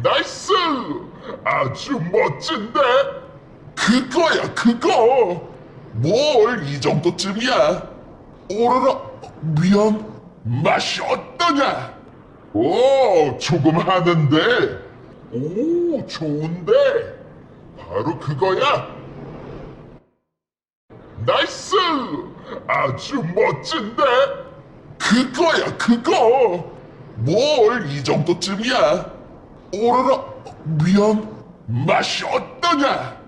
나이스! 아주 멋진데? 그거야, 그거! 뭘 이 정도쯤이야? 오라라, 미안. 맛이 어떠냐? 오, 조금 하는데? 오, 좋은데? 바로 그거야? 나이스! 아주 멋진데? 그거야, 그거! 뭘 이 정도쯤이야? 오라라, 미안. 맛이 어떠냐?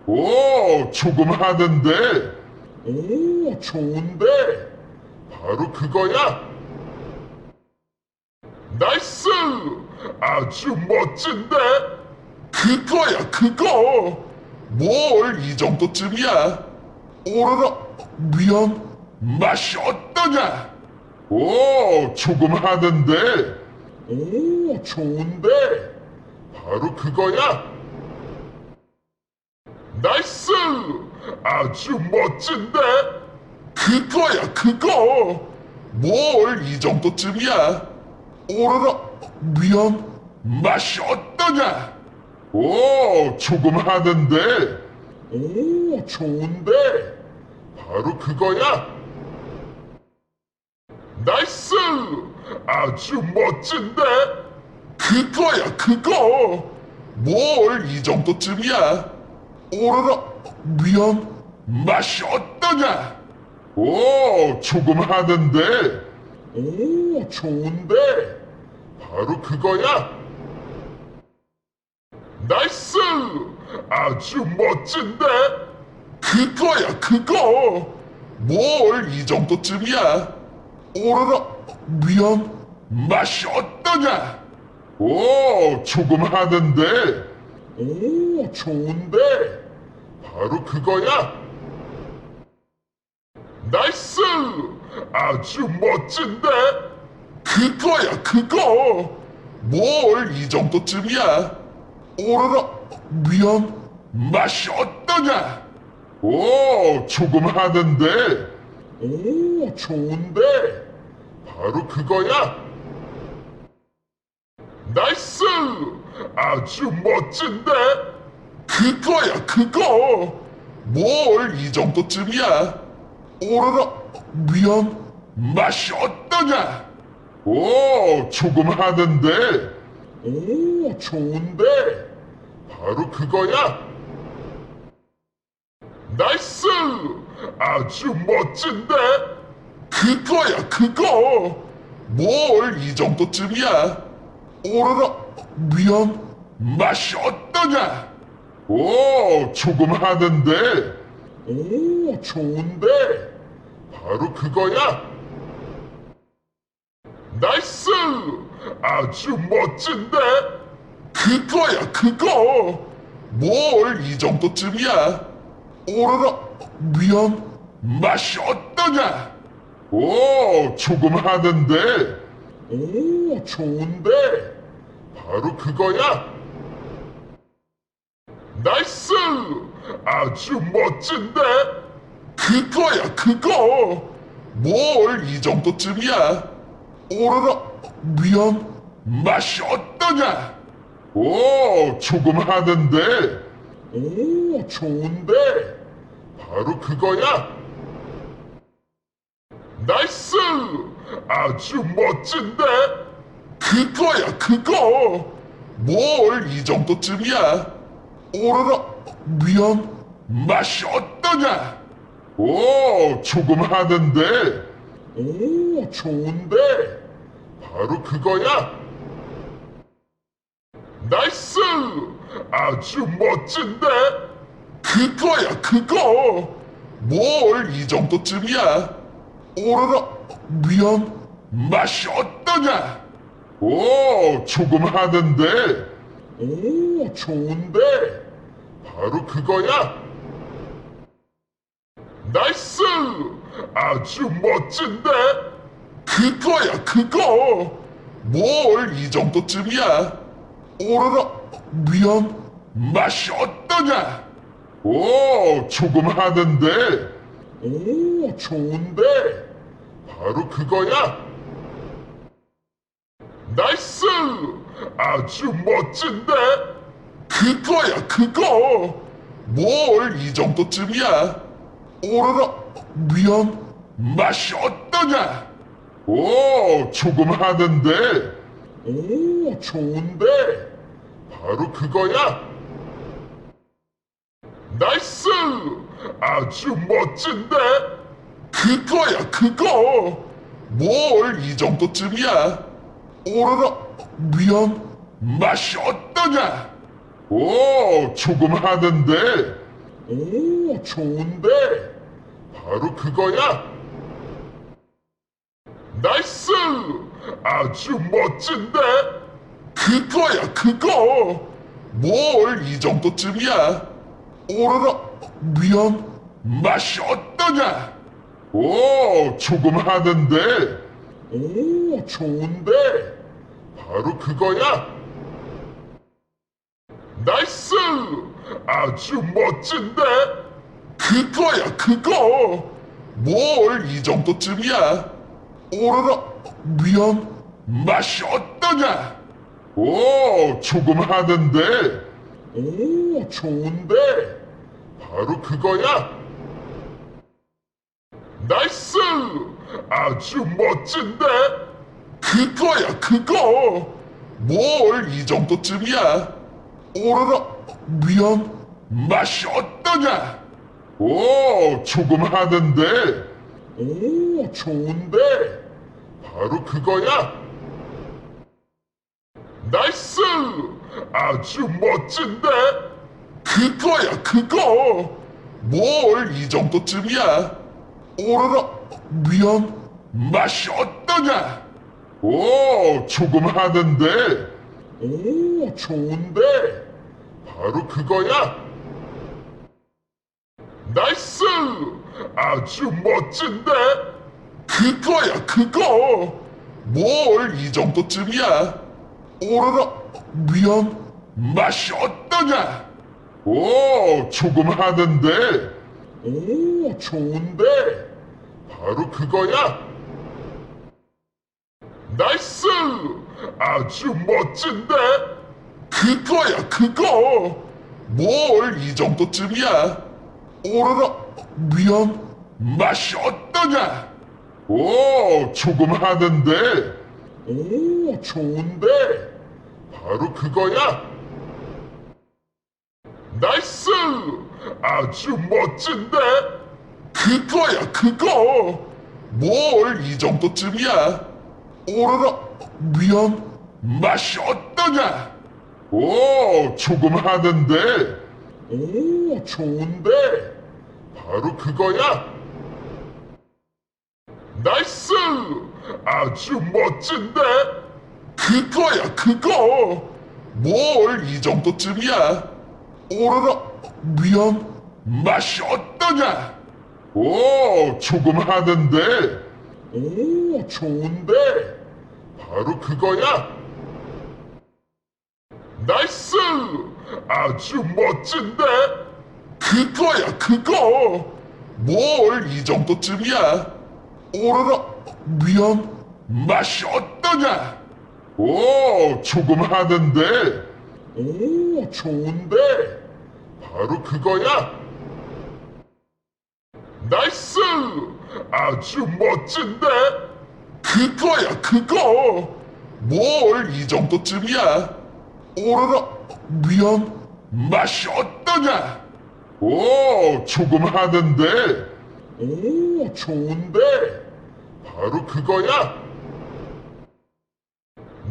오, 조금 하는데? 오, 좋은데? 바로 그거야? 나이스! 아주 멋진데? 그거야, 그거! 뭘 이 정도쯤이야? 오라라, 미안. 맛이 어떠냐? 오, 조금 하는데? 오, 좋은데? 바로 그거야? 나이스! 아주 멋진데? 그거야, 그거! 뭘 이 정도쯤이야? 오라라, 미안. 맛이 어떠냐? 오, 조금 하는데? 오, 좋은데? 바로 그거야? 나이스! 아주 멋진데? 그거야, 그거! 뭘 이 정도쯤이야? 오라라, 미안. 맛이 어떠냐? 오, 조금 하는데? 오, 좋은데? 바로 그거야? 나이스! 아주 멋진데? 그거야, 그거! 뭘 이 정도쯤이야? 오라라, 미안. 맛이 어떠냐? 오, 조금 하는데? 오, 좋은데? 바로 그거야? 나이스! 아주 멋진데? 그거야, 그거! 뭘 이 정도쯤이야? 오라라, 미안. 맛이 어떠냐? 오, 조금 하는데? 오, 좋은데? 바로 그거야? 나이스! 아주 멋진데? 그거야, 그거! 뭘 이 정도쯤이야? 오라라, 미안. 맛이 어떠냐? 오, 조금 하는데? 오, 좋은데? 바로 그거야? 나이스! 아주 멋진데? 그거야, 그거! 뭘 이 정도쯤이야? 오라라, 미안. 맛이 어떠냐? 오, 조금 하는데? 오, 좋은데? 바로 그거야? 나이스! 아주 멋진데? 그거야, 그거! 뭘 이 정도쯤이야? 오라라, 미안. 맛이 어떠냐? 오, 조금 하는데? 오, 좋은데? 바로 그거야? 나이스! 아주 멋진데? 그거야, 그거! 뭘 이 정도쯤이야? 오라라, 미안. 맛이 어떠냐? 오, 조금 하는데? 오, 좋은데? 바로 그거야? 나이스! 아주 멋진데? 그거야, 그거! 뭘 이 정도쯤이야? 오라라, 미안. 맛이 어떠냐? 오, 조금 하는데? 오, 좋은데? 바로 그거야? 나이스! 아주 멋진데? 그거야, 그거! 뭘 이 정도쯤이야? 오라라, 미안. 맛이 어떠냐? 오, 조금 하는데? 오, 좋은데? 바로 그거야? 나이스! 아주 멋진데? 그거야, 그거! 뭘 이 정도쯤이야? 오라라, 미안. 맛이 어떠냐? 오, 조금 하는데? 오, 좋은데? 바로 그거야? 나이스! 아주 멋진데? 그거야, 그거! 뭘 이 정도쯤이야? 오로라, 미안, 맛이 어떠냐? 오, 조금 하는데? 오, 좋은데? 바로 그거야? 나이스! 아주 멋진데? 그거야, 그거! 뭘 이 정도쯤이야? 오로라, 미안, 맛이 어떠냐? 오, 조금 하는데? 오, 좋은데? 바로 그거야? 나이스! 아주 멋진데? 그거야, 그거! 뭘 이 정도쯤이야? 오로라, 미안, 맛이 어떠냐? 오, 조금 하는데? 오, 좋은데? 바로 그거야? 나이스! 아주 멋진데? 그거야, 그거! 뭘 이 정도쯤이야? 오로라, 미안, 맛이 어떠냐? 오, 조금 하는데? 오, 좋은데? 바로 그거야? 나이스! 아주 멋진데? 그거야, 그거! 뭘 이 정도쯤이야? 오로라, 미안, 맛이 어떠냐? 오, 조금 하는데? 오, 좋은데? 바로 그거야? 나이스! 아주 멋진데? 그거야, 그거! 뭘 이 정도쯤이야? 오로라, 미안, 맛이 어떠냐? 오, 조금 하는데? 오, 좋은데? 바로 그거야? 나이스! 아주 멋진데? 그거야, 그거! 뭘 이 정도쯤이야? 오로라, 미안, 맛이 어떠냐? 오, 조금 하는데? 오, 좋은데? 바로 그거야? 나이스! 아주 멋진데? 그거야, 그거! 뭘 이 정도쯤이야? 오로라, 미안, 맛이 어떠냐? 오, 조금 하는데? 오, 좋은데? 바로 그거야? 나이스! 아주 멋진데? 그거야, 그거! 뭘 이 정도쯤이야? 오로라, 미안, 맛이 어떠냐? 오, 조금 하는데? 오, 좋은데? 바로 그거야? 나이스! 아주 멋진데? 그거야, 그거! 뭘 이 정도쯤이야? 오로라, 미안, 맛이 어떠냐? 오, 조금 하는데? 오, 좋은데? 바로 그거야? 나이스! 아주 멋진데? 그거야, 그거! 뭘 이 정도쯤이야? 오로라, 미안, 맛이 어떠냐? 오, 조금 하는데? 오, 좋은데? 바로 그거야? 나이스! 아주 멋진데? 그거야, 그거! 뭘 이 정도쯤이야? 오로라, 미안, 맛이 어떠냐? 오, 조금 하는데? 오, 좋은데? 바로 그거야?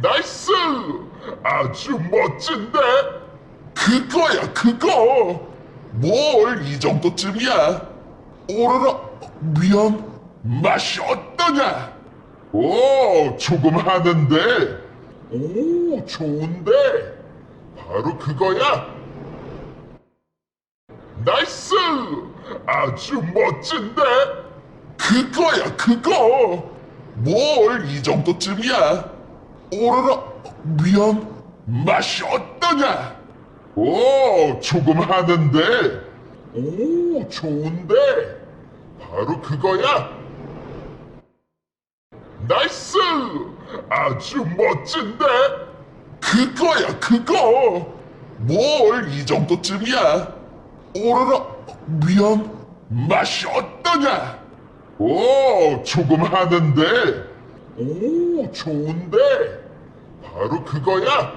나이스! 아주 멋진데? 그거야, 그거! 뭘 이 정도쯤이야? 오로라, 미안, 맛이 어떠냐? 오, 조금 하는데? 오, 좋은데? 바로 그거야? 나이스! 아주 멋진데? 그거야, 그거! 뭘 이 정도쯤이야? 오로라, 미안, 맛이 어떠냐? 오, 조금 하는데? 오, 좋은데? 바로 그거야? 나이스! 아주 멋진데? 그거야, 그거. 뭘 이 정도쯤이야. 오로라, 미안. 맛이 어떠냐? 오, 조금 하는데. 오, 좋은데. 바로 그거야.